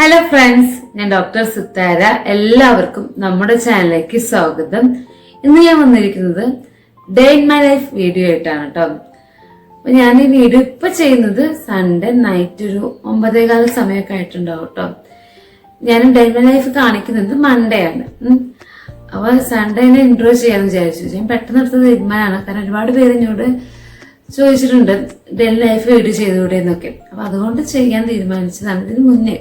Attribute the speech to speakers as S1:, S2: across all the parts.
S1: Hello friends, ഞാൻ doctor Sithara. എല്ലാവർക്കും നമ്മുടെ ചാനലിലേക്ക് സ്വാഗതം. ഇന്ന് ഞാൻ വന്നിരിക്കുന്നത് day in my life video ആയിട്ടാണ് കേട്ടോ. അപ്പൊ ഞാൻ ഈ വീഡിയോ ഇപ്പൊ ചെയ്യുന്നത് സൺഡേ നൈറ്റ് ഒരു 9:15 സമയമൊക്കെ ആയിട്ടുണ്ടാവും കേട്ടോ. ഞാൻ ഡേ ഇൻ മൈ ലൈഫ് കാണിക്കുന്നത് മൺഡേ ആണ്. അപ്പൊ സൺഡേനെ ഇൻട്രോ ചെയ്യാന്ന് വിചാരിച്ചു. ഞാൻ പെട്ടെന്ന് എടുത്തത് തീരുമാനമാണ്. കാരണം ഒരുപാട് പേര് എന്നോട് ചോദിച്ചിട്ടുണ്ട് ഡേ ഇൻ ലൈഫ് വീഡിയോ ചെയ്തുകൂടെ എന്നൊക്കെ. അപ്പൊ അതുകൊണ്ട് ചെയ്യാൻ തീരുമാനിച്ചതാണ്. ഇതിന് മുന്നേ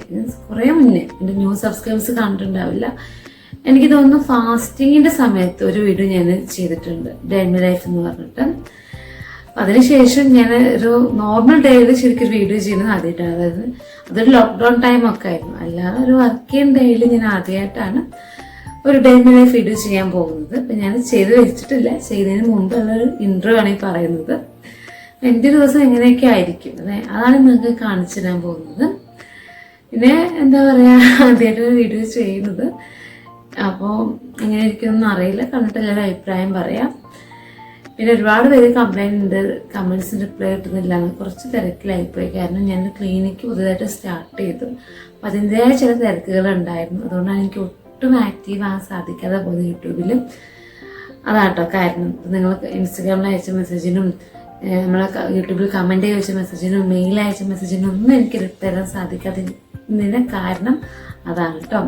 S1: കുറെ മുന്നേ എന്റെ ന്യൂ സബ്സ്ക്രൈബേഴ്സ് കണ്ടിട്ടുണ്ടാവില്ല. എനിക്ക് തോന്നുന്നു ഫാസ്റ്റിങ്ങിന്റെ സമയത്ത് ഒരു വീഡിയോ ഞാൻ ചെയ്തിട്ടുണ്ട്, ഡേ ഇൻ മൈ ലൈഫ് എന്ന് പറഞ്ഞിട്ട്. അതിനുശേഷം ഞാൻ ഒരു നോർമൽ ഡേയിൽ ശരിക്കും ഒരു വീഡിയോ ചെയ്യുന്നത് ആദ്യമായിട്ടാണ്. അതായത് അതൊരു ലോക്ക്ഡൌൺ ടൈം ഒക്കെ ആയിരുന്നു. അല്ലാതെ ഒരു വർക്കിംഗ് ഡേയിൽ ഞാൻ ആദ്യമായിട്ടാണ് ഒരു day in my life video ചെയ്യാൻ പോകുന്നത്. അപ്പൊ ഞാൻ ചെയ്ത് വെച്ചിട്ടില്ല. ചെയ്തതിന് മുമ്പുള്ള ഒരു ഇൻട്രോ ആണ് ഈ പറയുന്നത്. എൻ്റെ ദിവസം എങ്ങനെയൊക്കെ ആയിരിക്കും അതാണ് നിങ്ങൾക്ക് കാണിച്ചു തരാൻ പോകുന്നത്. പിന്നെ എന്താ പറയാ, ആദ്യമായിട്ട് വീഡിയോ ചെയ്യുന്നത്. അപ്പോൾ എങ്ങനെ ഇരിക്കുമെന്നൊന്നും അറിയില്ല. കണ്ടിട്ട് എല്ലാവരും അഭിപ്രായം പറയാം. പിന്നെ ഒരുപാട് പേര് കംപ്ലൈൻറ്റ് ഉണ്ട്, കമൻസിന് റിപ്ലൈ കിട്ടുന്നില്ല എന്ന്. കുറച്ച് തിരക്കിലായിപ്പോയി. കാരണം ഞാൻ ക്ലിനിക്ക് പുതുതായിട്ട് സ്റ്റാർട്ട് ചെയ്തു. അപ്പം അതിൻ്റെതായ ചില തിരക്കുകൾ ഉണ്ടായിരുന്നു. അതുകൊണ്ടാണ് എനിക്ക് ഒട്ടും ആക്റ്റീവ് ആകാൻ സാധിക്കാതെ പോകുന്നത് യൂട്യൂബിൽ. അതാട്ടോ കാരണം. നിങ്ങൾ ഇൻസ്റ്റഗ്രാമിൽ അയച്ച മെസ്സേജിനും നമ്മളെ യൂട്യൂബിൽ കമന്റ് അയച്ച മെസ്സേജിനും മെയിൽ അയച്ച മെസ്സേജിനും ഒന്നും എനിക്ക് റിപ്ലൈ തരാൻ സാധിക്കാത്തതിന് കാരണം അതാണ് കേട്ടോ.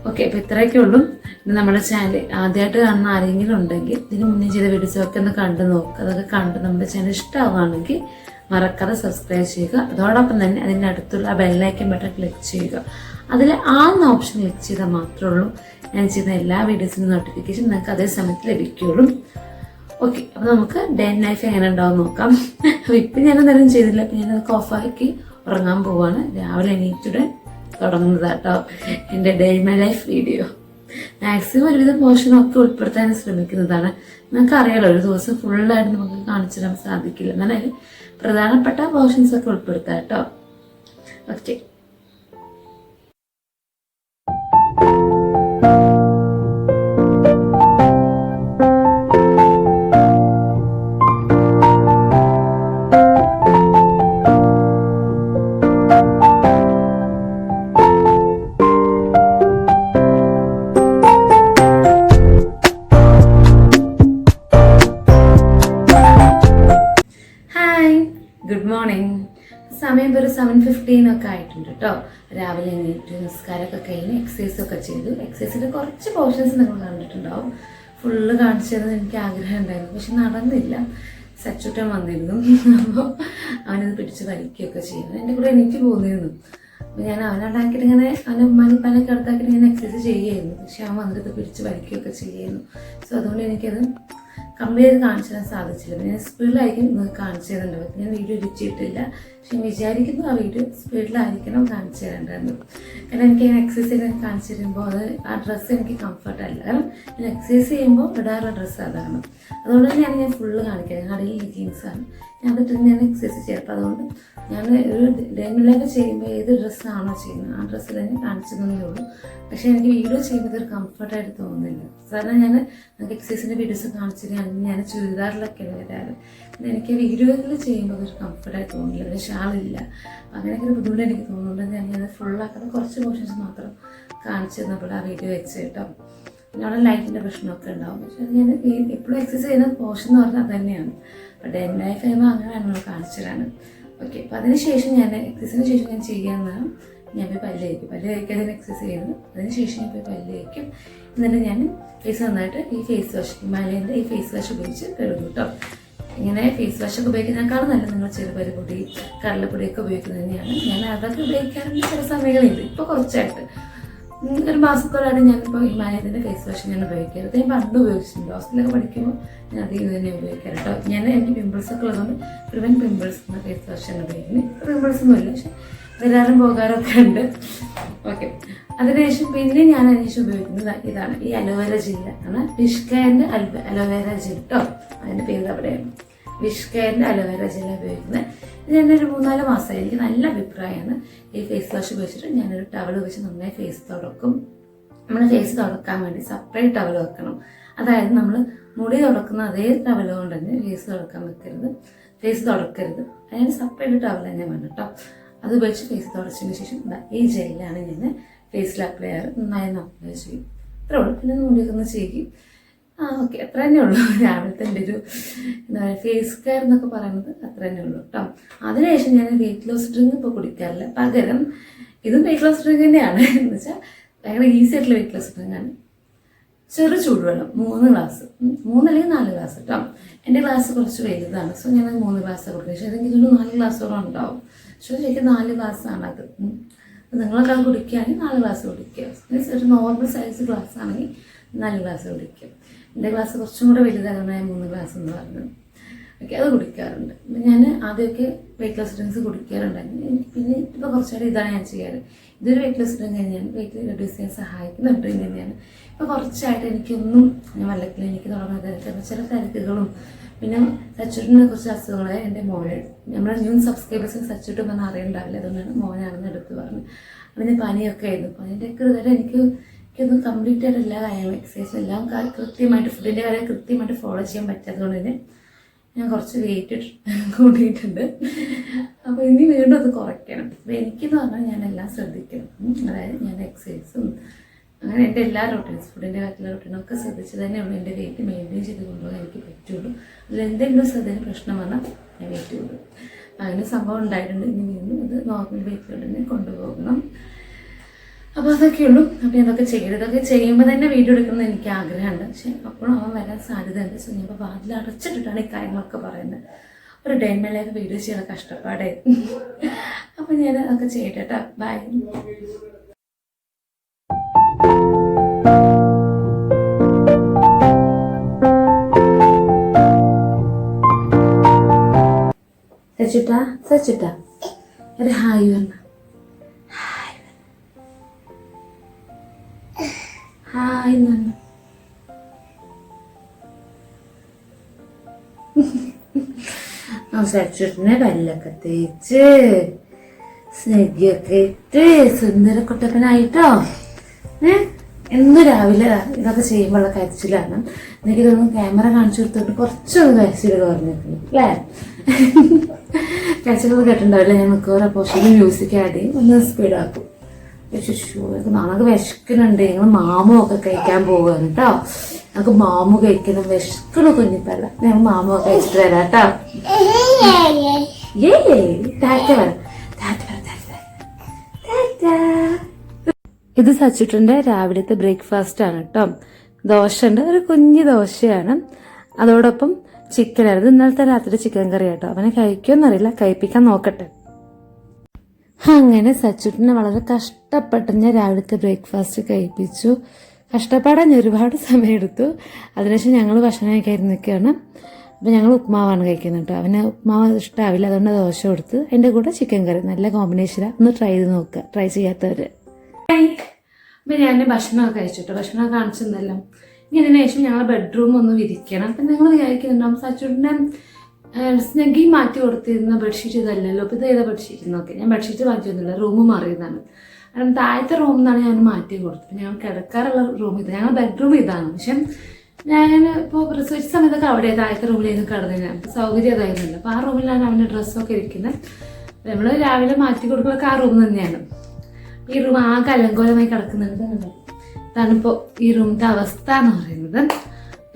S1: ഓക്കെ, അപ്പൊ ഇത്രയൊക്കെ ഉള്ളൂ. നമ്മുടെ ചാനൽ ആദ്യമായിട്ട് കാണുന്ന ആരെങ്കിലും ഉണ്ടെങ്കിൽ ഇതിന് മുന്നേ ചെയ്ത വീഡിയോസൊക്കെ ഒന്ന് കണ്ടു നോക്കുക. അതൊക്കെ കണ്ട് നമ്മുടെ ചാനൽ ഇഷ്ടമാവുകയാണെങ്കിൽ മറക്കാതെ സബ്സ്ക്രൈബ് ചെയ്യുക. അതോടൊപ്പം തന്നെ അതിൻ്റെ അടുത്തുള്ള ബെല്ലൈക്കൻ ബട്ടൺ ക്ലിക്ക് ചെയ്യുക. അതിൽ ആന്ന ഓപ്ഷൻ ക്ലിക്ക് ചെയ്താൽ മാത്രമേ ഉള്ളൂ ഞാൻ ചെയ്യുന്ന എല്ലാ വീഡിയോസിനും നോട്ടിഫിക്കേഷൻ നിങ്ങൾക്ക് അതേ സമയത്ത് ലഭിക്കുകയുള്ളൂ. ഓക്കെ, അപ്പൊ നമുക്ക് ഡേ ഇൻ ലൈഫ് എങ്ങനെ ഉണ്ടാവും നോക്കാം. അപ്പൊ ഇപ്പൊ ഞാൻ എന്തായാലും ചെയ്തില്ല. അപ്പൊ ഞാനതൊക്കെ ഓഫാക്കി ഉറങ്ങാൻ പോവാണ്. രാവിലെ എണീറ്റുടൻ തുടങ്ങുന്നതാട്ടോ എൻ്റെ day in my life video. Maximum ഒരുവിധ പോർഷനൊക്കെ ഉൾപ്പെടുത്താൻ ശ്രമിക്കുന്നതാണ്. നിങ്ങൾക്ക് അറിയാലോ, ഒരു ദിവസം ഫുള്ളായിട്ട് നമുക്ക് കാണിച്ചു തരാൻ സാധിക്കില്ല. എന്നാലും പ്രധാനപ്പെട്ട പോർഷൻസ് ഒക്കെ ഉൾപ്പെടുത്താം കേട്ടോ. Okay, good morning. സമയം ഒരു 7:15 ഒക്കെ ആയിട്ടുണ്ട് കേട്ടോ. രാവിലെ എണീറ്റ് നിസ്കാരമൊക്കെ കഴിഞ്ഞ് എക്സസൈസൊക്കെ ചെയ്തു. എക്സസൈസിന്റെ കുറച്ച് പോർഷൻസ് നിങ്ങൾ കണ്ടിട്ടുണ്ടാവും. ഫുള്ള് കാണിച്ചു തരുന്നത് എനിക്ക് ആഗ്രഹം ഉണ്ടായിരുന്നു, പക്ഷെ നടന്നില്ല. സച്ചുട്ടൻ വന്നിരുന്നു. അപ്പോൾ അവനത് പിടിച്ച് വലിക്കുകയൊക്കെ ചെയ്യുന്നു. എൻ്റെ കൂടെ എനിക്ക് പോകുന്നിരുന്നു. അപ്പോൾ ഞാൻ അവനുണ്ടാക്കിയിട്ട് ഇങ്ങനെ അവനെ ഉമ്മാനിപ്പാനൊക്കെ അടുത്താക്കിയിട്ട് ഞാൻ എക്സസൈസ് ചെയ്യുമായിരുന്നു. പക്ഷെ അവൻ വന്നിട്ട് പിടിച്ച് വലിക്കുകയൊക്കെ ചെയ്യുന്നു. സോ അതുകൊണ്ട് എനിക്കത് കംപ്ലീറ്റ് ചെയ്ത് കാണിച്ചു തരാൻ സാധിച്ചില്ല. ഞാൻ സ്പീഡിലായിരിക്കും കാണിച്ചു തരുന്നുണ്ടാവും. ഞാൻ വീഡിയോ എഡിറ്റിട്ടില്ല. പക്ഷെ ഞാൻ വിചാരിക്കുന്നു ആ വീഡിയോ സ്പീഡിലായിരിക്കണം കാണിച്ചു തരേണ്ടതെന്ന്. കാരണം എനിക്ക് എക്സസൈസ് ചെയ്ത് കാണിച്ചു തരുമ്പോൾ അത് ആ ഡ്രസ്സ് എനിക്ക് കംഫർട്ടല്ല. കാരണം ഞാൻ എക്സസൈസ് ചെയ്യുമ്പോൾ ഇടാറുള്ള ഡ്രസ്സ് അതാണ്. അതുകൊണ്ട് തന്നെയാണ് ഞാൻ ഫുള്ള് കാണിക്കുന്നത്. കടയിൽ ജീൻസാണ് ഞാൻ അതിട്ട് ഞാൻ എക്സസൈസ് ചെയ്യാം. അപ്പോൾ അതുകൊണ്ട് ഞാൻ ഒരു ഡേ ഇൻ മൈ ലൈഫ് ചെയ്യുമ്പോൾ ഏത് ഡ്രസ്സാണോ ചെയ്യുന്നത് ആ ഡ്രസ്സ് തന്നെ കാണിച്ചു തന്നേ ഉള്ളൂ. പക്ഷെ എനിക്ക് വീഡിയോ ചെയ്യുമ്പോൾ ഒരു കംഫർട്ടായിട്ട് തോന്നുന്നില്ല. സാധാരണ ഞാൻ നമുക്ക് എക്സസൈസിൻ്റെ വീഡിയോസ് കാണിച്ചു തരികയാണെങ്കിൽ ഞാൻ ചുരിദാറിലൊക്കെയാണ് വരാറ്. എനിക്ക് വീഡിയോയിൽ ചെയ്യുമ്പോൾ അതൊരു കംഫർട്ടായിട്ട് തോന്നുന്നില്ല. ഒരു ഷാളില്ല, അങ്ങനെയൊക്കെ ഒരു ബുദ്ധിമുട്ട് എനിക്ക് തോന്നുന്നുണ്ട്. ഞാൻ ഫുള്ളാക്കാതെ കുറച്ച് പോർഷൻസ് മാത്രം കാണിച്ചു തന്നപ്പോൾ ആ വീഡിയോ വെച്ച് കേട്ടോ. പിന്നെ അവിടെ ലൈറ്റിൻ്റെ പ്രശ്നമൊക്കെ ഉണ്ടാവും. പക്ഷെ ഞാൻ എപ്പോഴും എക്സസൈസ് ചെയ്യുന്ന പോർഷൻ എന്ന് പറഞ്ഞാൽ അത് തന്നെയാണ്. അപ്പോൾ ഡേ ഇൻ ലൈഫ് ചെയ്യുമ്പോൾ അങ്ങനെയാണ് നമ്മൾ കാണിച്ചതാണ്. ഓക്കെ, അപ്പോൾ അതിനുശേഷം ഞാൻ എക്സസൈസിന് ശേഷം ഞാൻ ചെയ്യാമെന്നാണ് ഞാൻ പോയി പല്ല് കഴിക്കാതെ എക്സസൈസ് ചെയ്യുന്നത്. അതിനുശേഷം ഞാൻ പോയി പല്ല് കഴിക്കും. എന്നിട്ട് ഞാൻ ഫേസ് നന്നായിട്ട് ഈ ഫേസ് വാഷ്, ഹിമാലയൻ്റെ ഈ ഫേസ് വാഷ് ഉപയോഗിച്ച് കഴുകും കേട്ടോ. ഇങ്ങനെ ഫേസ് വാഷൊക്കെ ഉപയോഗിക്കുന്നതിനേക്കാളും നല്ല നിങ്ങൾ ചെറുപരിപ്പൊടി കടലപ്പൊടിയൊക്കെ ഉപയോഗിക്കുന്നത് തന്നെയാണ്. ഞാൻ അതൊക്കെ ഉപയോഗിക്കാറുണ്ട് ചില സമയങ്ങളുണ്ട്. ഇപ്പോൾ കുറച്ചായിട്ട് ഒരു മാസത്തോളായിട്ട് ഞാനിപ്പോൾ ഹിമാലയത്തിൻ്റെ ഫേസ് വാഷ് ഞാൻ ഉപയോഗിക്കാറ്. ഞാൻ പണ്ട് ഉപയോഗിച്ചിട്ടുണ്ട്. ഹോസ്റ്റലിലൊക്കെ പഠിക്കുമ്പോൾ ഞാൻ അത് ഇത് തന്നെ ഉപയോഗിക്കാറ് കേട്ടോ. എനിക്ക് പിമ്പിൾസൊക്കെ ഉള്ളതുകൊണ്ട് പ്രിവെൻറ്റ് പിമ്പിൾസ് എന്ന ഫേസ് വാഷാണ് ഉപയോഗിക്കുന്നത്. പിമ്പിൾസൊന്നും ഇല്ല, പക്ഷെ വരാറും പോകാറൊക്കെ ഉണ്ട്. ഓക്കെ, അതിനുശേഷം പിന്നെ ഞാൻ അതിനുശേഷം ഉപയോഗിക്കുന്നത് ഇതാണ്, ഈ അലോവേര ജെല്ല് ആണ്. വിഷ്കേൻ്റെ അലോവേര ജെൽ കേട്ടോ, അതിൻ്റെ പേര് അവിടെയാണ്. വിഷ്കേൻ്റെ അലോവേര ജെല്ല് ഉപയോഗിക്കുന്നത്. ഇത് ഞാനൊരു 3-4 മാസമായി. എനിക്ക് നല്ല അഭിപ്രായമാണ് ഈ ഫേസ് വാഷ് ഉപയോഗിച്ചിട്ട്. ഞാനൊരു ടവൽ ഉപയോഗിച്ച് നന്നായി ഫേസ് തുടക്കും. നമ്മൾ ഫേസ് തുടക്കാൻ വേണ്ടി സെപ്പറേറ്റ് ടവൽ വെക്കണം. അതായത് നമ്മൾ മുടി തുടക്കുന്ന അതേ ടവൽ കൊണ്ട് തന്നെ ഫേസ് തുടക്കാൻ വെക്കരുത്, ഫേസ് തുടക്കരുത്. അതിന് സെപ്പറേറ്റ് ടവൽ തന്നെ വേണം കേട്ടോ. അത് ഉപയോഗിച്ച് ഫേസ് തുടച്ചതിന് ശേഷം ഈ ജെല്ലാണ് ഞാൻ ഫേസിൽ അപ്ലൈ ചെയ്യാറ്. നന്നായി അപ്ലൈ ചെയ്യും. അത്രേ ഉള്ളൂ. പിന്നെ മുടിയൊക്കെ ഒന്ന് ചെയ്യും. ഓക്കെ, അത്ര തന്നെ ഉള്ളൂ രാവിലത്തെ എൻ്റെ ഒരു എന്താ പറയുക ഫേസ് കെയർ എന്നൊക്കെ പറയുന്നത്. അത്ര തന്നെ ഉള്ളൂ കേട്ടോ. അതിനുശേഷം ഞാൻ വെയിറ്റ് ലോസ് ഡ്രിങ്ക് ഇപ്പോൾ കുടിക്കാറില്ല. പകരം ഇതും വെയിറ്റ് ലോസ് ഡ്രിങ്ക് തന്നെയാണ്. എന്ന് വെച്ചാൽ ഭയങ്കര ഈസി ആയിട്ടുള്ള വെയിറ്റ് ലോസ് ഡ്രിങ്കാണ്. ചെറു ചൂടുവെള്ളം 3 ഗ്ലാസ്, 3 അല്ലെങ്കിൽ 4 ഗ്ലാസ് കേട്ടോ. എൻ്റെ ഗ്ലാസ് കുറച്ച് വലുതാണ്. സോ ഞാൻ 3 ഗ്ലാസ് കൊടുക്കുക. പക്ഷേ അതെങ്കിൽ ഒരു 4 ഗ്ലാസോളം ഉണ്ടാവും. പക്ഷേ ശരിക്കും 4 ഗ്ലാസ്സാണ് അത്. നിങ്ങളൊക്കെ കുടിക്കുകയാണെങ്കിൽ 4 ഗ്ലാസ് കുടിക്കുക. ഒരു നോർമൽ സൈസ് ഗ്ലാസ് ആണെങ്കിൽ 4 ഗ്ലാസ് കുടിക്കുക. എൻ്റെ ഗ്ലാസ് കുറച്ചും കൂടെ വലുതാണ്. ഞാൻ 3 ഗ്ലാസ് എന്ന് പറഞ്ഞത്. ഓക്കെ, അത് കുടിക്കാറുണ്ട്. ഞാൻ ആദ്യമൊക്കെ വെയിറ്റ് ലോസ് ഡ്രിങ്ക്സ് കുടിക്കാറുണ്ടായിരുന്നു. പിന്നെ ഇപ്പോൾ കുറച്ചുകൂടെ ഇതാണ് ഞാൻ ചെയ്യാറ്. ഇതൊരു വെയിറ്റ് ലോസ് ഡ്രിങ്ക് തന്നെയാണ്. വെയിറ്റ് റെഡ്യൂസ് ചെയ്യാൻ സഹായിക്കുന്ന ഡ്രിങ്ക് തന്നെയാണ്. ഇപ്പോൾ കുറച്ചായിട്ട് എനിക്കൊന്നും ഞാൻ വല്ലക്കിലും എനിക്ക് തുടങ്ങുന്ന ചില തിരക്കുകളും പിന്നെ സച്ചുട്ടിനെ കുറച്ച് അസുഖങ്ങളെ എൻ്റെ മോനെ നമ്മുടെ ന്യൂ സബ്സ്ക്രൈബേഴ്സിന് സച്ചുട്ട് പറഞ്ഞാൽ അറിയണ്ടാവില്ല. അതുകൊണ്ടാണ് മോനാണെന്ന് എടുത്ത് പറഞ്ഞു. അതിന് പനിയൊക്കെ ആയിരുന്നു. പനിൻ്റെ ഒക്കെ ഇതുവരെ എനിക്കൊന്നും കംപ്ലീറ്റ് ആയിട്ട് എല്ലാ കാര്യങ്ങളും എക്സസൈസും എല്ലാം കൃത്യമായിട്ട് ഫുഡിൻ്റെ കാര്യം കൃത്യമായിട്ട് ഫോളോ ചെയ്യാൻ പറ്റാത്തതുകൊണ്ട് തന്നെ ഞാൻ കുറച്ച് വെയിറ്റ് കൂട്ടിയിട്ടുണ്ട്. അപ്പോൾ ഇനി വീണ്ടും അത് കുറയ്ക്കണം. അപ്പോൾ എനിക്കെന്ന് പറഞ്ഞാൽ ഞാനെല്ലാം ശ്രദ്ധിക്കണം. അതായത് ഞാൻ എക്സസൈസും അങ്ങനെ എൻ്റെ എല്ലാ റൂട്ടീൻസ് ഫുഡിൻ്റെ കാര്യത്തിലുള്ള റൂട്ടീനൊക്കെ ശ്രദ്ധിച്ച് തന്നെയുള്ളൂ എൻ്റെ വെയിറ്റ് മെയിൻറ്റെയിൻ ചെയ്ത് കൊണ്ടുപോകാൻ എനിക്ക് പറ്റുള്ളൂ. അതിലെന്തെങ്കിലും ശ്രദ്ധയിൽ പ്രശ്നം വന്നാൽ ഞാൻ വെയിറ്റ് കൂടും. അങ്ങനെ സംഭവം ഉണ്ടായിട്ടുണ്ട്. ഇനി വീണ്ടും അത് നോർമൽ വെയിറ്റിലോട്ട് തന്നെ കൊണ്ടുപോകണം. അപ്പോൾ അതൊക്കെയുള്ളൂ. അപ്പോൾ ഇതൊക്കെ ചെയ്യരുത്. ഇതൊക്കെ ചെയ്യുമ്പോൾ തന്നെ വീഡിയോ എടുക്കണമെന്ന് എനിക്ക് ആഗ്രഹമുണ്ട്. പക്ഷേ അപ്പോഴും അവൻ വരാൻ സാധ്യതയുണ്ട്. സോ ഞാൻ ഇപ്പോൾ വാതിൽ അടച്ചിട്ടിട്ടാണ് ഈ കാര്യങ്ങളൊക്കെ പറയുന്നത്. ഒരു day in my life video ചെയ്യാൻ കഷ്ടപ്പാടായിരുന്നു. അപ്പോൾ ഞാൻ അതൊക്കെ ചെയ്യട്ടെ കേട്ടോ. ബൈ. സച്ചിട്ടാ ഒരു ഹായ് വന്ന ഹായ് എന്നാണ്. സച്ചിട്ടിനെ പല്ലൊക്കെ തേച്ച് സ്നെഗ്ഗിയൊക്കെ ഇട്ട് സുന്ദരക്കുട്ടപ്പനായിട്ടോ. എന്നും രാവിലെ ഇതൊക്കെ ചെയ്യുമ്പോഴുള്ള കരച്ചിലാണ്. എനിക്ക് തോന്നുന്നു ക്യാമറ കാണിച്ചു കൊടുത്തിട്ട് കുറച്ചൊന്ന് കരച്ചിൽ കുറഞ്ഞിട്ടുണ്ട് അല്ലേ? കരച്ചിലൊക്കെ കേട്ടിട്ടുണ്ടാവില്ല. ഞാൻ മിക്കവാറും പോർഷനിൽ മ്യൂസിക് ആഡ് ചെയ്യും, ഒന്ന് സ്പീഡാക്കും. നമുക്ക് വിശക്കുന്നുണ്ട്. ഞങ്ങൾ മാമൊക്കെ കഴിക്കാൻ പോവുകയാണ് കേട്ടോ. ഞങ്ങൾക്ക് മാമു കഴിക്കണം. വിശക്കണ കുഞ്ഞിപ്പല്ല. ഞങ്ങൾ മാമൊക്കെ കഴിച്ചിട്ട് വരാം കേട്ടോ. ടാറ്റ വരാം. ഇത് സച്ചിട്ടിന്റെ രാവിലത്തെ ബ്രേക്ക്ഫാസ്റ്റ് ആണ് കേട്ടോ. ദോശ ഉണ്ട്, ഒരു കുഞ്ഞു ദോശയാണ്. അതോടൊപ്പം ചിക്കൻ ആയിരുന്നു. ഇന്നലത്തെ രാത്രി ചിക്കൻ കറി കേട്ടോ. അവനെ കഴിക്കുമെന്നറിയില്ല, കഴിപ്പിക്കാൻ നോക്കട്ടെ. അങ്ങനെ സച്ചിട്ടിനെ വളരെ കഷ്ടപ്പെട്ട് ഞാൻ രാവിലത്തെ ബ്രേക്ക്ഫാസ്റ്റ് കഴിപ്പിച്ചു. കഷ്ടപ്പാടാൻ ഒരുപാട് സമയം എടുത്തു. അതിനുശേഷം ഞങ്ങൾ ഭക്ഷണം കഴിക്കാതിരിക്കുകയാണ്. അപ്പം ഞങ്ങൾ ഉപ്മാവാണ് കഴിക്കുന്നത് കേട്ടോ. അവന് ഉപ്മാവ് ഇഷ്ടമാവില്ല, അതുകൊണ്ട് ദോശ കൊടുത്ത് അതിൻ്റെ കൂടെ ചിക്കൻ കറി. നല്ല കോമ്പിനേഷനാണ്. ഒന്ന് ട്രൈ ചെയ്ത് നോക്കുക, ട്രൈ ചെയ്യാത്തവർ. അപ്പം ഞാൻ ഭക്ഷണമൊക്കെ കഴിച്ചിട്ടോ. ഭക്ഷണമൊക്കെ കാണിച്ചെന്നല്ലോ. ഇനി ഇതിന് ശേഷം ഞങ്ങൾ ബെഡ്റൂം ഒന്ന് വിരിക്കണം. അപ്പം നിങ്ങൾ വിചാരിക്കുന്നുണ്ടാവും സച്ചുട്ടിൻ്റെ സ്നെഗ്ഗി മാറ്റി കൊടുത്തിരുന്ന ബെഡ്ഷീറ്റ് ഇതല്ലല്ലോ. അപ്പോൾ ഇത് ഏതാ ബെഡ്ഷീറ്റ് നോക്കി. ഞാൻ ബെഡ്ഷീറ്റ് മാറ്റിയൊന്നുമില്ല, റൂം മാറിയതാണ്. കാരണം താഴത്തെ റൂമിൽ നിന്നാണ് ഞാൻ മാറ്റി കൊടുത്തത്. ഞങ്ങൾ കിടക്കാറുള്ള റൂം ഇത്, ഞങ്ങൾ ബെഡ്റൂം ഇതാണ്. പക്ഷെ ഞാൻ ഇപ്പോൾ പ്രസവിച്ച സമയത്തൊക്കെ അവിടെ താഴത്തെ റൂമിലേക്ക് കിടന്നില്ല. സൗകര്യം അതായിരുന്നില്ല. അപ്പോൾ ആ റൂമിലാണ് അവൻ്റെ ഡ്രസ്സൊക്കെ ഇരിക്കുന്നത്. നമ്മൾ രാവിലെ മാറ്റി കൊടുക്കലൊക്കെ ആ റൂം തന്നെയാണ്. ഈ റൂം ആകെ അലങ്കോലമായി കിടക്കുന്നുണ്ട്. ഇതാണിപ്പോൾ ഈ റൂമിൻ്റെ അവസ്ഥ എന്ന് പറയുന്നത്.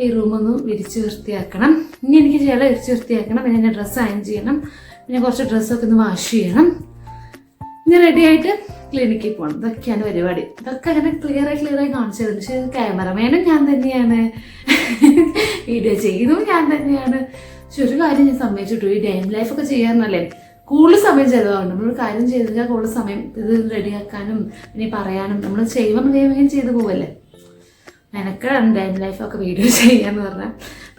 S1: ഈ റൂമൊന്ന് വിരിച്ച് വൃത്തിയാക്കണം. ഇനി എനിക്ക് ചില വിരിച്ച് വൃത്തിയാക്കണം. പിന്നെ എൻ്റെ ഡ്രസ്സ് അയൺ ചെയ്യണം. പിന്നെ കുറച്ച് ഡ്രസ്സൊക്കെ ഒന്ന് വാഷ് ചെയ്യണം. ഇനി റെഡിയായിട്ട് ക്ലിനിക്കിൽ പോകണം. ഇതൊക്കെയാണ് പരിപാടി. ഇതൊക്കെ അങ്ങനെ ക്ലിയറായി കാണിച്ചു തരുന്നു. പക്ഷേ ക്യാമറമാനും ഞാൻ തന്നെയാണ്, വീഡിയോ ചെയ്യുന്നതും ഞാൻ തന്നെയാണ്. പക്ഷെ ഒരു കാര്യം ഞാൻ സമ്മതിച്ചിട്ടു, ഈ ഡേ ഇൻ ലൈഫൊക്കെ ചെയ്യാമെന്നല്ലേ കൂടുതൽ സമയം ചിലവാകും. നമ്മളൊരു കാര്യം ചെയ്ത് കഴിഞ്ഞാൽ കൂടുതൽ സമയം ഇത് റെഡിയാക്കാനും പിന്നെ പറയാനും നമ്മൾ ചെയ്യുമ്പോൾ വേഗം ചെയ്ത് പോവല്ലേ. മെനക്കെടാണ് ഡേ ഇൻ ലൈഫൊക്കെ വീഡിയോ ചെയ്യാന്ന് പറഞ്ഞാൽ.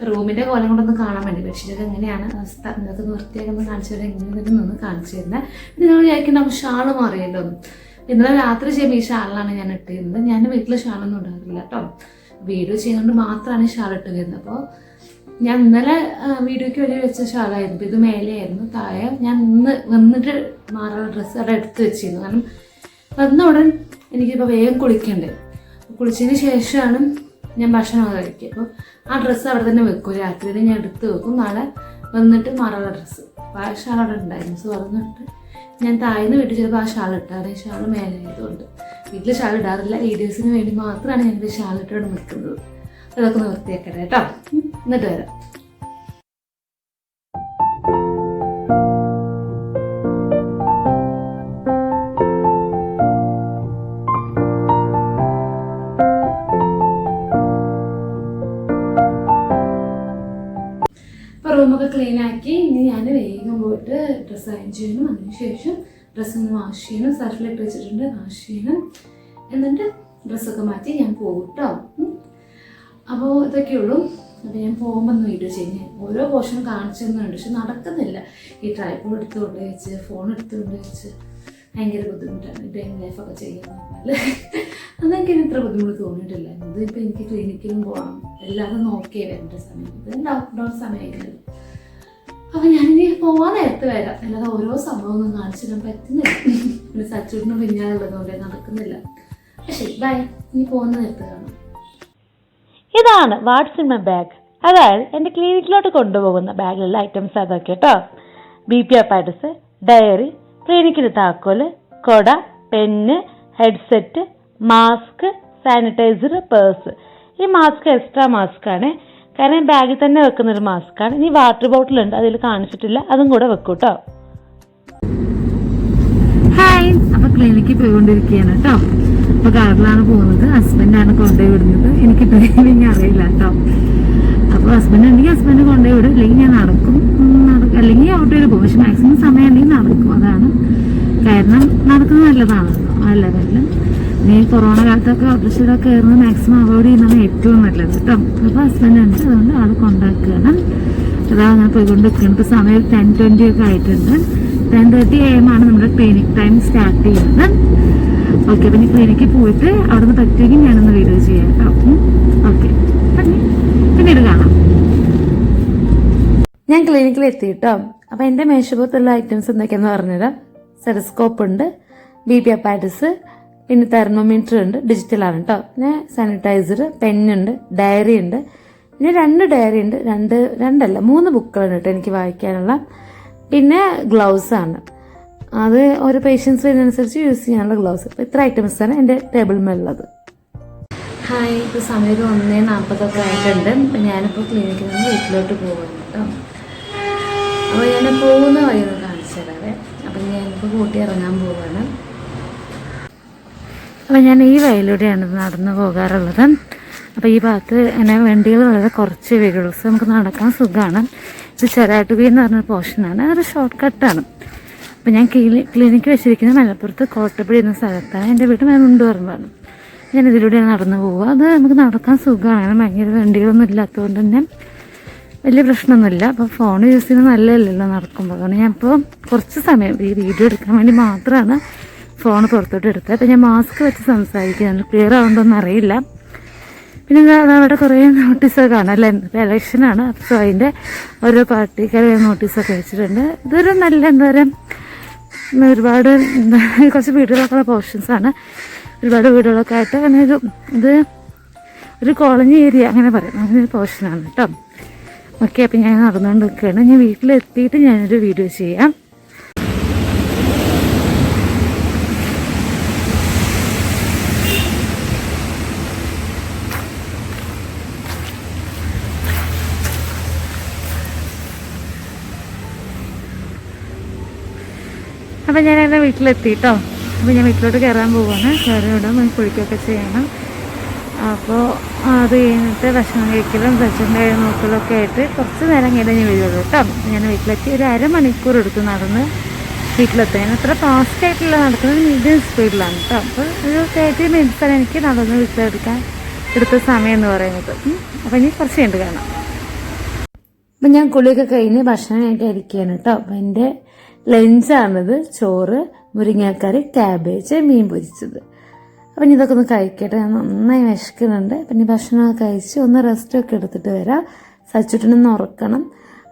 S1: റൂമിൻ്റെ കോലം കൊണ്ടൊന്ന് കാണാൻ വേണ്ടി ബെഡ്ഷീറ്റൊക്കെ എങ്ങനെയാണ് അവസ്ഥ നിങ്ങൾക്ക് വൃത്തിയാക്കൊന്ന് കാണിച്ചു തരാം. എങ്ങനെ നിന്ന് കാണിച്ചു തരുന്നത്. പിന്നെ നമ്മൾ വിചാരിക്കേണ്ട ഷാള് മാറിയല്ലോ. ഇന്നലെ രാത്രി ചെയ്യുമ്പോൾ ഈ ഷാളിലാണ് ഞാൻ ഇട്ടിരുന്നത്. ഞാൻ വീട്ടിൽ ഷാളൊന്നും ഉണ്ടാകില്ല കേട്ടോ. വീഡിയോ ചെയ്യുന്നതുകൊണ്ട് മാത്രമാണ് ഈ ഷാൾ ഇട്ട് വരുന്നത്. അപ്പോൾ ഞാൻ ഇന്നലെ വീഡിയോയ്ക്ക് വേണ്ടി വെച്ച ഷാളായിരുന്നു. ഇത് മേലെയായിരുന്നു. താഴെ ഞാൻ ഇന്ന് വന്നിട്ട് മാറാനുള്ള ഡ്രസ്സ് അവിടെ എടുത്ത് വെച്ചിരുന്നു. കാരണം വന്ന ഉടൻ എനിക്കിപ്പോൾ വേഗം കുളിക്കണ്ടേ. കുളിച്ചതിന് ശേഷമാണ് ഞാൻ ഭക്ഷണം കഴിക്കുക. അപ്പോൾ ആ ഡ്രസ്സ് അവിടെ തന്നെ വെക്കും. രാത്രി ഞാൻ എടുത്ത് വെക്കും. നാളെ വന്നിട്ട് മാറാനുള്ള ഡ്രസ്സ് ഷാൾ അവിടെ ഉണ്ടായിരുന്നു. സോ വന്നിട്ട് ഞാൻ താഴ്ന്ന് വീട്ടിൽ ചിലപ്പോൾ ആ ഷാൾ ഇട്ടാറ്, ഈ ഷാൾ മേലെ ആയതുകൊണ്ട്. വീട്ടിൽ ഷാൾ ഇടാറില്ല, വീഡിയോസിന് വേണ്ടി മാത്രമാണ് ഞാനിത് ഷാൾ ഇട്ടോണ്ട് നിൽക്കുന്നത്. അതൊക്കെ ഒന്ന് വൃത്തിയാക്കട്ടെ കേട്ടോ, എന്നിട്ട് വരാം. റൂമൊക്കെ ക്ലീൻ ആക്കി ഇനി ഞാൻ വേഗം പോയിട്ട് ഡ്രസ്സ് അയൺ ചെയ്യണം. അതിനുശേഷം ഡ്രസ്സൊന്ന് വാഷ് ചെയ്യണം. സർഫിലിട്ട് വെച്ചിട്ടുണ്ട്, വാഷ് ചെയ്യണം. എന്നിട്ട് ഡ്രസ്സൊക്കെ മാറ്റി ഞാൻ പോകും കേട്ടോ. അപ്പോൾ ഇതൊക്കെയുള്ളൂ. അപ്പോൾ ഞാൻ പോകുമ്പോൾ ഒന്ന് വീഡിയോ ചെയ്യാൻ ഓരോ പോർഷനും കാണിച്ചു തന്നുണ്ട്, പക്ഷെ നടക്കുന്നില്ല. ഈ ട്രൈപോഡ് എടുത്തുകൊണ്ട് വെച്ച് ഫോൺ എടുത്തുകൊണ്ട് വെച്ച് ഭയങ്കര ബുദ്ധിമുട്ടാണ് ഡെയിൻ ലൈഫൊക്കെ ചെയ്യുന്ന പറഞ്ഞാൽ. അതെനിക്ക് ഇത്ര ബുദ്ധിമുട്ട് തോന്നിയിട്ടില്ല. ഇതിപ്പോൾ എനിക്ക് ക്ലിനിക്കിലും പോകണം, എല്ലാവരും നോക്കിയേ വരേണ്ട സമയം, ഇത് ലോക്ക്ഡൗൺ സമയമായിരുന്നു. അപ്പോൾ ഞാനിനി പോകാൻ നേരത്ത് വരാം, അല്ലാതെ ഓരോ സംഭവമൊന്നും കാണിച്ചു തരാൻ പറ്റുന്നില്ല. പിന്നെ സച്ചൂട്ടിനും പിന്നാലുള്ളതുകൊണ്ട് നടക്കുന്നില്ല. പക്ഷേ ബൈ, ഇനി പോകുന്ന നേരത്ത് കാണാം.
S2: ഇതാണ് വാട്ട്സ് ഇൻ മൈ ബാഗ്, അതായത് എൻ്റെ ക്ലിനിക്കിലോട്ട് കൊണ്ടുപോകുന്ന ബാഗിലുള്ള ഐറ്റംസ് അതൊക്കെ കേട്ടോ. BP അപ്പാരറ്റസ്, ഡയറി, ക്ലിനിക്കിൻ്റെ താക്കോല്, കൊട, pen, headset, mask, sanitiser, purse. ഈ മാസ്ക് എക്സ്ട്രാ മാസ്കാണ്, കാരണം ബാഗിൽ തന്നെ വെക്കുന്നൊരു മാസ്കാണ്. ഇനി വാട്ടർ ബോട്ടിലുണ്ട്, അതിൽ കാണിച്ചിട്ടില്ല, അതും കൂടെ വെക്കും കേട്ടോ.
S1: ഹായ്, അപ്പോൾ ക്ലിനിക്കിൽ പോയിക്കൊണ്ടിരിക്കുകയാണ് കേട്ടോ. അപ്പോൾ കാറിലാണ് പോകുന്നത്, ഹസ്ബൻഡാണ് കൊണ്ടുപോയി വിടുന്നത്. എനിക്ക് ഡ്രൈവിങ് അറിയില്ല കേട്ടോ. അപ്പോൾ ഹസ്ബൻഡ് ഉണ്ടെങ്കിൽ ഹസ്ബൻഡ് കൊണ്ടുപോയി വിടും, അല്ലെങ്കിൽ ഞാൻ നടക്കും, അല്ലെങ്കിൽ ഓട്ടോയിൽ പോകും. പക്ഷെ മാക്സിമം സമയം ഉണ്ടെങ്കിൽ നടക്കും. അതാണ് കാരണം, നടക്കുന്നത് നല്ലതാണല്ലോ ആ ലെവലിൽ. ഈ കൊറോണ കാലത്തൊക്കെ ഓട്ടോറിക്ഷയിലൊക്കെ കയറുന്നത് മാക്സിമം അവോയ്ഡ് ചെയ്യുന്നതാണ് ഏറ്റവും നല്ലത് കേട്ടോ. അപ്പോൾ ഹസ്ബൻഡ് ഉണ്ട്, അതുകൊണ്ട് ആൾ കൊണ്ടാക്കുകയാണ്. അതാ ഞാൻ പോയിക്കൊണ്ടിരിക്കുകയാണ്. ഇപ്പോൾ സമയം 10:20 ഒക്കെ ആയിട്ടുണ്ട്. 10:30 AM ആണ് നമ്മുടെ ക്ലിനിക് ടൈം സ്റ്റാർട്ട് ചെയ്യുന്നത്. ഓക്കെ, പിന്നെ ക്ലിനിക്കിൽ പോയിട്ട് അവിടെ നിന്ന് പറ്റുമെങ്കിൽ ഞാനൊന്ന് വീഡിയോ ചെയ്യാം കേട്ടോ. ഓക്കെ, പിന്നീട് കാണാം. ഞാൻ ക്ലിനിക്കിൽ എത്തി കേട്ടോ. അപ്പോൾ എൻ്റെ മേശപ്പുറത്തുള്ള ഐറ്റംസ് എന്തൊക്കെയാണെന്ന് പറഞ്ഞുതരാം. സ്റ്റെതസ്കോപ്പ് ഉണ്ട്, BP അപ്പാരറ്റസ്, പിന്നെ തെർമോമീറ്റർ ഉണ്ട്, ഡിജിറ്റലാണ് കേട്ടോ. പിന്നെ സാനിറ്റൈസർ, പെന്നുണ്ട്, ഡയറി ഉണ്ട്. പിന്നെ 2 ഡയറി ഉണ്ട്, 3 ബുക്കുകളുണ്ട് കേട്ടോ എനിക്ക് വായിക്കാനുള്ള. പിന്നെ ഗ്ലൗസാണ്, അത് ഓരോ പേഷ്യൻസിനനുസരിച്ച് യൂസ് ചെയ്യാനുള്ള ഗ്ലൗസ്. അപ്പോൾ ഇത്ര ഐറ്റംസാണ് എൻ്റെ ടേബിൾ മേലുള്ളത്. ഹായ്, ഇപ്പോൾ സമയം 1:40 ആയിട്ടുണ്ട്. അപ്പം ഞാനിപ്പോൾ ക്ലിനിക്കിൽ നിന്ന് വീട്ടിലോട്ട് പോകുന്നു കേട്ടോ. അപ്പോൾ ഞാൻ പോകുന്ന വഴി ഒന്ന് കാണിച്ചു തരാവേ. അപ്പം ഞാനിപ്പോൾ കൂട്ടി ഇറങ്ങാൻ പോവുകയാണ്. അപ്പോൾ ഞാൻ ഈ വഴിയിലൂടെയാണ് നടന്നു പോകാറുള്ളത്. അപ്പോൾ ഈ ഭാഗത്ത് എന്നെ വണ്ടികൾ വളരെ കുറച്ച് വീടുള്ളൂ, സോ നമുക്ക് നടക്കാൻ സുഖമാണ്. ഇത് ചെറാട്ടുകി എന്ന് പറഞ്ഞൊരു പോർഷനാണ്, അതൊരു ഷോർട്ട് കട്ടാണ്. അപ്പോൾ ഞാൻ ക്ലിനിക്ക് വെച്ചിരിക്കുന്നത് മലപ്പുറത്ത് കോട്ടപ്പടി എന്ന സ്ഥലത്താണ്. എൻ്റെ വീട് മുണ്ടുപറമ്പാണ്. ഞാൻ ഇതിലൂടെയാണ് നടന്നു പോവുക. അത് നമുക്ക് നടക്കാൻ സുഖമാണ്, ഭയങ്കര വണ്ടികളൊന്നും ഇല്ലാത്തതുകൊണ്ട് തന്നെ വലിയ പ്രശ്നമൊന്നുമില്ല. അപ്പോൾ ഫോൺ യൂസ് ചെയ്യുന്നത് നല്ലതല്ലല്ലോ നടക്കുമ്പോൾ. അതുകൊണ്ട് ഞാൻ ഇപ്പോൾ കുറച്ച് സമയം ഈ വീഡിയോ എടുക്കാൻ വേണ്ടി മാത്രമാണ് ഫോൺ പുറത്തോട്ട് എടുത്തത്. അപ്പോൾ ഞാൻ മാസ്ക് വെച്ച് സംസാരിക്കുകയാണ്, ക്ലിയർ ആവുന്നതൊന്നും അറിയില്ല. പിന്നെ അവിടെ കുറേ നോട്ടീസൊക്കെ കാണാം അല്ലേ, ഇപ്പോൾ ഇലക്ഷനാണ്. അപ്പോൾ അതിൻ്റെ ഓരോ പാർട്ടിക്കാർ നോട്ടീസൊക്കെ വെച്ചിട്ടുണ്ട്. ഇതൊരു നല്ല എന്താ പറയുക, ഒരുപാട് കുറച്ച് വീടുകളൊക്കെ ഉള്ള പോർഷൻസാണ്. ഒരുപാട് വീടുകളൊക്കെ ആയിട്ട് അങ്ങനെ ഇത് ഒരു കോളനി ഏരിയ അങ്ങനെ പറയും, അങ്ങനെ ഒരു പോർഷനാണ് കേട്ടോ. ഓക്കെ, അപ്പം ഞാൻ നടന്നുകൊണ്ട് നിൽക്കുകയാണ്. ഞാൻ വീട്ടിലെത്തിയിട്ട് ഞാനൊരു വീഡിയോ ചെയ്യാം. അപ്പം ഞാൻ എൻ്റെ വീട്ടിലെത്തി കേട്ടോ. അപ്പോൾ ഞാൻ വീട്ടിലോട്ട് കയറാൻ പോവുകയാണ്. കയറി വിടാൻ കുളിക്കുകയൊക്കെ ചെയ്യണം. അപ്പോൾ അത് കഴിഞ്ഞിട്ട് ഭക്ഷണം കഴിക്കലും ഭക്ഷണം നോക്കലൊക്കെ ആയിട്ട് കുറച്ച് നേരം കഴിഞ്ഞ് വരുള്ളൂ കേട്ടോ. ഞാൻ വീട്ടിലെത്തി ഒരു അരമണിക്കൂർ എടുത്ത് നടന്ന് വീട്ടിലെത്താൻ. ഞാൻ അത്ര ഫാസ്റ്റായിട്ടുള്ള നടക്കുന്നത് മീഡിയം സ്പീഡിലാണ് കേട്ടോ. അപ്പോൾ ഒരു 30 മിനിറ്റ്സാണ് എനിക്ക് നടന്ന് വീട്ടിലെടുക്കാൻ എടുത്ത സമയം എന്ന് പറയുന്നത്. അപ്പോൾ ഇനി കുറച്ച് കഴിഞ്ഞിട്ട് കാണാം. അപ്പം ഞാൻ കുളിയൊക്കെ കഴിഞ്ഞ് ഭക്ഷണം കഴിക്കാനിരിക്കുകയാണ് കേട്ടോ. അപ്പം എൻ്റെ ലഞ്ചാണിത്. ചോറ്, മുരിങ്ങാക്കറി, ക്യാബേജ്, മീൻ പൊരിച്ചത്. അപ്പം ഇതൊക്കെ ഒന്ന് കഴിക്കട്ടെ, ഞാൻ നന്നായി വിശക്കുന്നുണ്ട്. പിന്നെ ഭക്ഷണമൊക്കെ കഴിച്ച് ഒന്ന് റെസ്റ്റൊക്കെ എടുത്തിട്ട് വരാം. സച്ചുട്ടിനൊന്ന് ഉറക്കണം.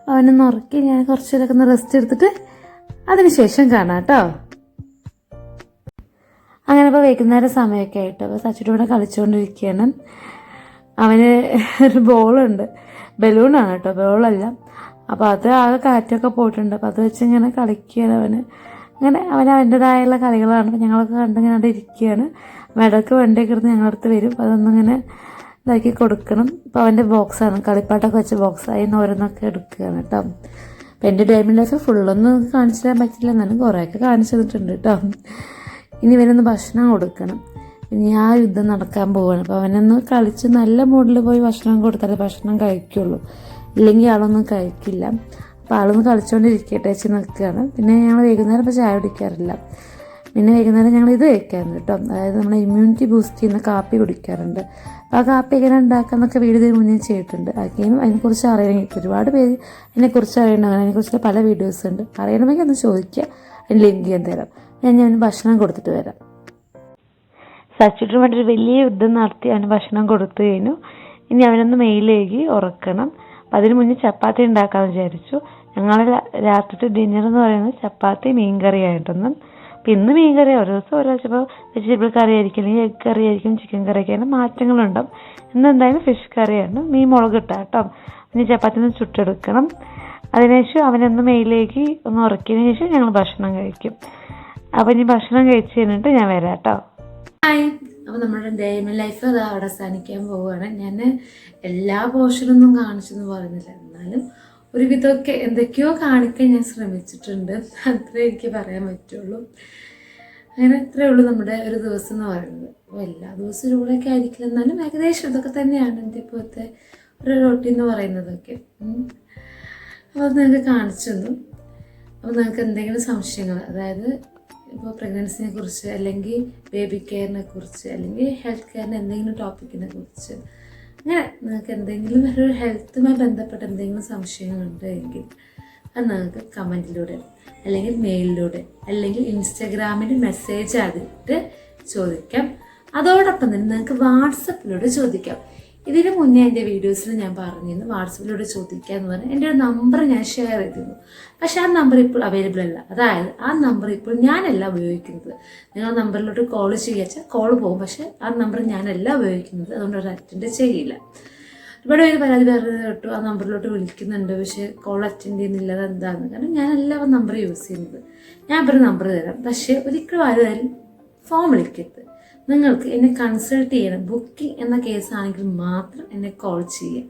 S1: അവനൊന്ന് ഉറക്കി ഞാൻ കുറച്ച് നേരമൊക്കെ ഒന്ന് റെസ്റ്റ് എടുത്തിട്ട് അതിനുശേഷം കാണാം കേട്ടോ. അങ്ങനെ ഇപ്പോൾ വൈകുന്നേരം സമയമൊക്കെ ആയിട്ട് അപ്പോൾ സച്ചുട്ടിയുടെ കളിച്ചുകൊണ്ടിരിക്കുകയാണ്. അവന് ഒരു ബോളുണ്ട്, ബലൂണാണ് കേട്ടോ, ബോളല്ല. അപ്പോൾ അത് ആകെ കാറ്റൊക്കെ പോയിട്ടുണ്ട്. അപ്പോൾ അത് വെച്ച് ഇങ്ങനെ കളിക്കുകയാണ് അവന്.
S2: അങ്ങനെ അവൻ്റേതായുള്ള കളികളാണ്. അപ്പോൾ ഞങ്ങളൊക്കെ കണ്ടിങ്ങനെ അവിടെ ഇരിക്കുകയാണ്. ഇടയ്ക്ക് വണ്ടിയൊക്കെ എടുത്ത് ഞങ്ങളടുത്ത് വരും. അപ്പോൾ അതൊന്നിങ്ങനെ ഇതാക്കി കൊടുക്കണം. അപ്പോൾ അവൻ്റെ ബോക്സാണ്, കളിപ്പാട്ടൊക്കെ വെച്ച ബോക്സ്, അതിന് ഓരോന്നൊക്കെ എടുക്കുകയാണ് കേട്ടോ. അപ്പോൾ എൻ്റെ ഡയമണ്ട് ലൈഫ് ഫുള്ളൊന്നും കാണിച്ചു തരാൻ പറ്റില്ല, എന്നാലും കുറേയൊക്കെ കാണിച്ചു തന്നിട്ടുണ്ട് കേട്ടോ. ഇനി ഇവനൊന്ന് ഭക്ഷണം കൊടുക്കണം. ഇനി ആ യുദ്ധം നടക്കാൻ പോവുകയാണ്. അപ്പോൾ അവനൊന്ന് കളിച്ച് നല്ല മൂഡിൽ പോയി ഭക്ഷണം കൊടുത്താലേ ഭക്ഷണം കഴിക്കുള്ളൂ, ഇല്ലെങ്കിൽ ആളൊന്നും കഴിക്കില്ല. അപ്പോൾ ആളൊന്ന് കളിച്ചുകൊണ്ടിരിക്കട്ടെ വെച്ച് നിൽക്കുകയാണ്. പിന്നെ ഞങ്ങൾ വൈകുന്നേരം ഇപ്പോൾ ചായ കുടിക്കാറില്ല. പിന്നെ വൈകുന്നേരം ഞങ്ങൾ ഇത് കഴിക്കാറുണ്ട് കേട്ടോ, അതായത് നമ്മൾ ഇമ്മ്യൂണിറ്റി ബൂസ്റ്റ് ചെയ്യുന്ന കാപ്പി കുടിക്കാറുണ്ട്. അപ്പോൾ ആ കാപ്പി എങ്ങനെ ഉണ്ടാക്കാമെന്നൊക്കെ വീഡിയോ മുന്നേ ചെയ്തിട്ടുണ്ട്. ആക്കിയും അതിനെക്കുറിച്ച് അറിയണമെങ്കിൽ ഒരുപാട് പേര് അതിനെക്കുറിച്ച് അറിയണമെങ്കിൽ അതിനെക്കുറിച്ച് പല വീഡിയോസ് ഉണ്ട്. അറിയണമെങ്കിൽ ഒന്ന് ചോദിക്കുക, അതിന് ലിങ്ക് ചെയ്യാൻ തരാം. ഞാൻ ഭക്ഷണം കൊടുത്തിട്ട് വരാം. സച്ചിട്ട് വേണ്ടി വലിയ യുദ്ധം നടത്തി അവന് ഭക്ഷണം കൊടുത്തു കഴിഞ്ഞു. ഇനി അവനൊന്ന് മെയിലേക്ക് ഉറക്കണം. അപ്പം അതിന് മുന്നേ ചപ്പാത്തി ഉണ്ടാക്കാമെന്ന് വിചാരിച്ചു. ഞങ്ങളുടെ രാത്രിത്തെ ഡിന്നർ എന്ന് പറയുന്നത് ചപ്പാത്തി മീൻകറി ആയിട്ടൊന്നും. അപ്പം ഇന്ന് മീൻകറി, ഓരോ ദിവസം ഓരോ ചിലപ്പോൾ വെജിറ്റബിൾ കറി ആയിരിക്കും, അല്ലെങ്കിൽ എഗ് കറി ആയിരിക്കും, ചിക്കൻ കറി ഒക്കെയാണ്, മാറ്റങ്ങളുണ്ടാവും. ഇന്ന് എന്തായാലും ഫിഷ് കറിയാണ്, മീൻ മുളക് ഇട്ടാൽ കേട്ടോ. ഇനി ചപ്പാത്തി ഒന്ന് ചുട്ടെടുക്കണം. അതിനുശേഷം അവനൊന്ന് മെയിലേക്ക് ഒന്ന് ഉറക്കിയതിന് ശേഷം ഞങ്ങൾ ഭക്ഷണം കഴിക്കും. അപ്പം ഇനി ഭക്ഷണം കഴിച്ച് കഴിഞ്ഞിട്ട് ഞാൻ വരാം കേട്ടോ.
S1: ഹായ്, അപ്പോൾ നമ്മുടെ ഡയമണ്ട് ലൈഫ് അത് അവിടെ അവസാനിക്കാൻ പോവുകയാണ്. ഞാൻ എല്ലാ പോർഷനൊന്നും കാണിച്ചെന്ന് പറയുന്നില്ല, എന്നാലും ഒരുവിധമൊക്കെ എന്തൊക്കെയോ കാണിക്കാൻ ഞാൻ ശ്രമിച്ചിട്ടുണ്ട്. അത്രേ എനിക്ക് പറയാൻ പറ്റുള്ളൂ. അങ്ങനെ അത്രേ ഉള്ളൂ നമ്മുടെ ഒരു ദിവസം എന്ന് പറയുന്നത്. അപ്പോൾ എല്ലാ ദിവസവും ഇവിടെയൊക്കെ ആയിരിക്കില്ല, എന്നാലും ഏകദേശം ഇതൊക്കെ തന്നെയാണ് എൻ്റെ ഇപ്പോഴത്തെ ഒരു റൊട്ടീൻ എന്ന് പറയുന്നതൊക്കെ. അപ്പോൾ അത് നിങ്ങൾക്ക് കാണിച്ചു തന്നു. അപ്പോൾ നിങ്ങൾക്ക് എന്തെങ്കിലും സംശയങ്ങൾ, അതായത് ഇപ്പോൾ പ്രഗ്നൻസിനെ കുറിച്ച്, അല്ലെങ്കിൽ ബേബി കെയറിനെ കുറിച്ച്, അല്ലെങ്കിൽ ഹെൽത്ത് കെയറിന് എന്തെങ്കിലും ടോപ്പിക്കിനെ കുറിച്ച്, അങ്ങനെ നിങ്ങൾക്ക് എന്തെങ്കിലും ഒരു ഹെൽത്തുമായി ബന്ധപ്പെട്ട എന്തെങ്കിലും സംശയങ്ങളുണ്ട് എങ്കിൽ അത് നിങ്ങൾക്ക് കമൻറ്റിലൂടെ, അല്ലെങ്കിൽ മെയിലിലൂടെ, അല്ലെങ്കിൽ ഇൻസ്റ്റാഗ്രാമിൽ മെസ്സേജ് ആയിട്ട് ചോദിക്കാം. അതോടൊപ്പം തന്നെ നിങ്ങൾക്ക് വാട്സപ്പിലൂടെ ചോദിക്കാം. ഇതിന് മുന്നേ എൻ്റെ വീഡിയോസിൽ ഞാൻ പറഞ്ഞിരുന്നു വാട്സപ്പിലൂടെ ചോദിക്കുക എന്ന് പറഞ്ഞാൽ എൻ്റെ ഒരു നമ്പർ ഞാൻ ഷെയർ ചെയ്തിരുന്നു. പക്ഷെ ആ നമ്പർ ഇപ്പോൾ അവൈലബിൾ അല്ല. അതായത് ആ നമ്പർ ഇപ്പോൾ ഞാനല്ല ഉപയോഗിക്കുന്നത്. നിങ്ങൾ നമ്പറിലോട്ട് കോൾ ചെയ്യാച്ചാൽ കോൾ പോകും, പക്ഷെ ആ നമ്പർ ഞാനല്ല ഉപയോഗിക്കുന്നത്, അതുകൊണ്ട് ഒരു അറ്റൻഡ് ചെയ്യില്ല. ഒരുപാട് പേര് പരാതി പറഞ്ഞത് കേട്ടു, ആ നമ്പറിലോട്ട് വിളിക്കുന്നുണ്ട് പക്ഷേ കോൾ അറ്റൻഡ് ചെയ്യുന്നില്ല, അത് എന്താണെന്ന്. കാരണം ഞാനല്ല ആ നമ്പർ യൂസ് ചെയ്യുന്നത്. ഞാൻ ഇപ്പോൾ ഒരു നമ്പർ തരാം, പക്ഷേ ഒരിക്കലും ആരും അതിൽ ഫോൺ വിളിക്കരുത്. നിങ്ങൾക്ക് എന്നെ കൺസൾട്ട് ചെയ്യണം. ബുക്കിംഗ് എന്ന കേസാണെങ്കിൽ മാത്രം എന്നെ കോൾ ചെയ്യുക.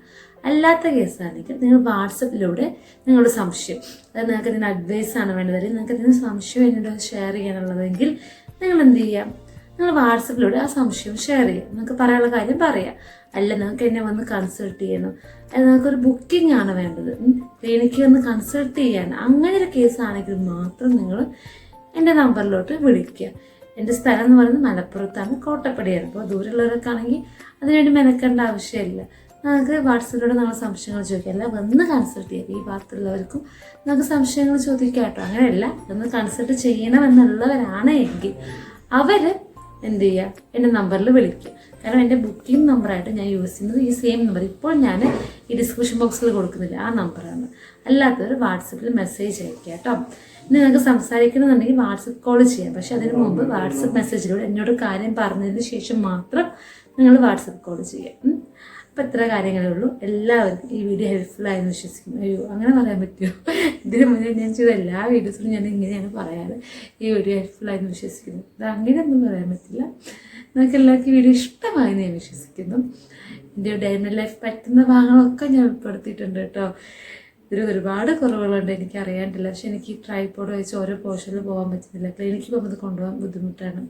S1: അല്ലാത്ത കേസാണെങ്കിൽ നിങ്ങൾ വാട്സപ്പിലൂടെ നിങ്ങളുടെ സംശയം, അതായത് നിങ്ങൾക്ക് ഇതിന് അഡ്വൈസാണ് വേണ്ടത്, അല്ലെങ്കിൽ നിങ്ങൾക്ക് ഇതിന് സംശയം എന്നോട് ഷെയർ ചെയ്യാനുള്ളതെങ്കിൽ നിങ്ങൾ എന്ത് ചെയ്യാം, നിങ്ങൾ വാട്സപ്പിലൂടെ ആ സംശയം ഷെയർ ചെയ്യാം. നിങ്ങൾക്ക് പറയാനുള്ള കാര്യം പറയാം. അല്ല നിങ്ങൾക്ക് എന്നെ വന്ന് കൺസൾട്ട് ചെയ്യണം, അത് നിങ്ങൾക്കൊരു ബുക്കിംഗ് ആണ് വേണ്ടത്, എനിക്ക് വന്ന് കൺസൾട്ട് ചെയ്യാൻ, അങ്ങനെ ഒരു കേസാണെങ്കിൽ മാത്രം നിങ്ങൾ എൻ്റെ നമ്പറിലോട്ട് വിളിക്കുക. എൻ്റെ സ്ഥലം എന്ന് പറയുന്നത് മലപ്പുറത്താണ്, കോട്ടപ്പടിയാണ്. അപ്പോൾ ദൂരമുള്ളവരൊക്കെ ആണെങ്കിൽ അതിനുവേണ്ടി മെനക്കേണ്ട ആവശ്യമില്ല. നമുക്ക് വാട്സപ്പിലൂടെ നമ്മൾ സംശയങ്ങൾ ചോദിക്കാം. അല്ല വന്ന് കൺസൾട്ട് ചെയ്യാം. ഈ ഭാഗത്തുള്ളവർക്കും നമുക്ക് സംശയങ്ങൾ ചോദിക്കാം കേട്ടോ. അങ്ങനെയല്ല, ഒന്ന് കൺസൾട്ട് ചെയ്യണമെന്നുള്ളവരാണ് എങ്കിൽ അവർ എന്ത് ചെയ്യുക, എൻ്റെ നമ്പറിൽ വിളിക്കുക. കാരണം എൻ്റെ ബുക്കിംഗ് നമ്പറായിട്ട് ഞാൻ യൂസ് ചെയ്യുന്നത് ഈ സെയിം നമ്പർ, ഇപ്പോൾ ഞാൻ ഈ ഡിസ്ക്രിപ്ഷൻ ബോക്സിൽ കൊടുക്കുന്നില്ല, ആ നമ്പറാണ്. അല്ലാത്തവർ വാട്സപ്പിൽ മെസ്സേജ് അയക്കുക കേട്ടോ. ഇനി നിങ്ങൾക്ക് സംസാരിക്കണമെന്നുണ്ടെങ്കിൽ വാട്സപ്പ് കോൾ ചെയ്യാം. പക്ഷെ അതിന് മുമ്പ് വാട്സപ്പ് മെസ്സേജിലൂടെ എന്നോട് കാര്യം പറഞ്ഞതിന് ശേഷം മാത്രം നിങ്ങൾ വാട്സപ്പ് കോൾ ചെയ്യാം. അപ്പം ഇത്ര കാര്യങ്ങളേ ഉള്ളൂ. എല്ലാവർക്കും ഈ വീഡിയോ ഹെൽപ്ഫുൾ ആയെന്ന് വിശ്വസിക്കുന്നു. അയ്യോ, അങ്ങനെ പറയാൻ പറ്റുമോ? ഇതിന് മുന്നേ ഞാൻ ചെയ്ത എല്ലാ വീഡിയോസിലും ഞാൻ ഇങ്ങനെയാണ് പറയാറ്, ഈ വീഡിയോ ഹെൽപ്ഫുൾ ആയെന്ന് വിശ്വസിക്കുന്നു. അത് അങ്ങനെയൊന്നും പറയാൻ പറ്റില്ല. നിങ്ങൾക്ക് എല്ലാവർക്കും ഈ വീഡിയോ ഇഷ്ടമായെന്ന് ഞാൻ വിശ്വസിക്കുന്നു. എൻ്റെ ഡയമണ്ട് ലൈഫ് പറ്റുന്ന ഭാഗങ്ങളൊക്കെ ഞാൻ ഉൾപ്പെടുത്തിയിട്ടുണ്ട് കേട്ടോ. ഇതിൽ ഒരുപാട് കുറവുകളുണ്ട്, എനിക്ക് അറിയാണ്ടില്ല. പക്ഷെ എനിക്ക് ട്രൈപോഡ് വെച്ച് ഓരോ പോർഷനിൽ പോകാൻ പറ്റുന്നില്ല. ക്ലിനിക്കിൽ പോകുമ്പോൾ അത് കൊണ്ടുപോകാൻ ബുദ്ധിമുട്ടാണ്.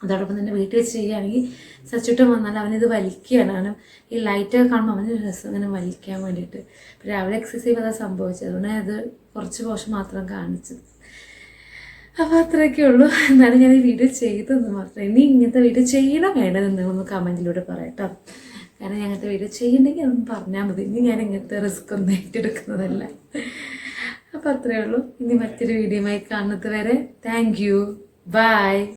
S1: അതോടൊപ്പം തന്നെ വീട്ടിൽ വെച്ച് ചെയ്യുകയാണെങ്കിൽ സച്ചുട്ടം വന്നാൽ അവനിത് വലിക്കുകയാണ്. കാരണം ഈ ലൈറ്റൊക്കെ കാണുമ്പോൾ അവന് രസം ഇങ്ങനെ വലിക്കാൻ വേണ്ടിയിട്ട്. അപ്പോൾ രാവിലെ എക്സസൈസ് അതാ സംഭവിച്ചത്, അതുകൊണ്ട് അത് കുറച്ച് പോർഷൻ മാത്രം കാണിച്ചത്. അപ്പോൾ അത്രയൊക്കെ ഉള്ളൂ. എന്നാലും ഞാൻ ഈ വീഡിയോ ചെയ്തതെന്ന് മാത്രം. ഇനി ഇങ്ങനത്തെ വീഡിയോ ചെയ്യണം വേണ്ടതെന്ന് നിങ്ങളൊന്ന് കമൻറ്റിലൂടെ പറയാം. കാരണം ഞങ്ങനത്തെ വീഡിയോ ചെയ്യണമെങ്കിൽ അതൊന്ന് പറഞ്ഞാൽ മതി. ഇനി ഞാൻ ഇങ്ങനത്തെ റിസ്ക് ഒന്നും ഏറ്റെടുക്കുന്നതല്ല. അപ്പോൾ അത്രയേ ഉള്ളൂ. ഇനി മറ്റൊരു വീഡിയോയുമായി കാണുന്നത് വരെ താങ്ക് യു, ബൈ.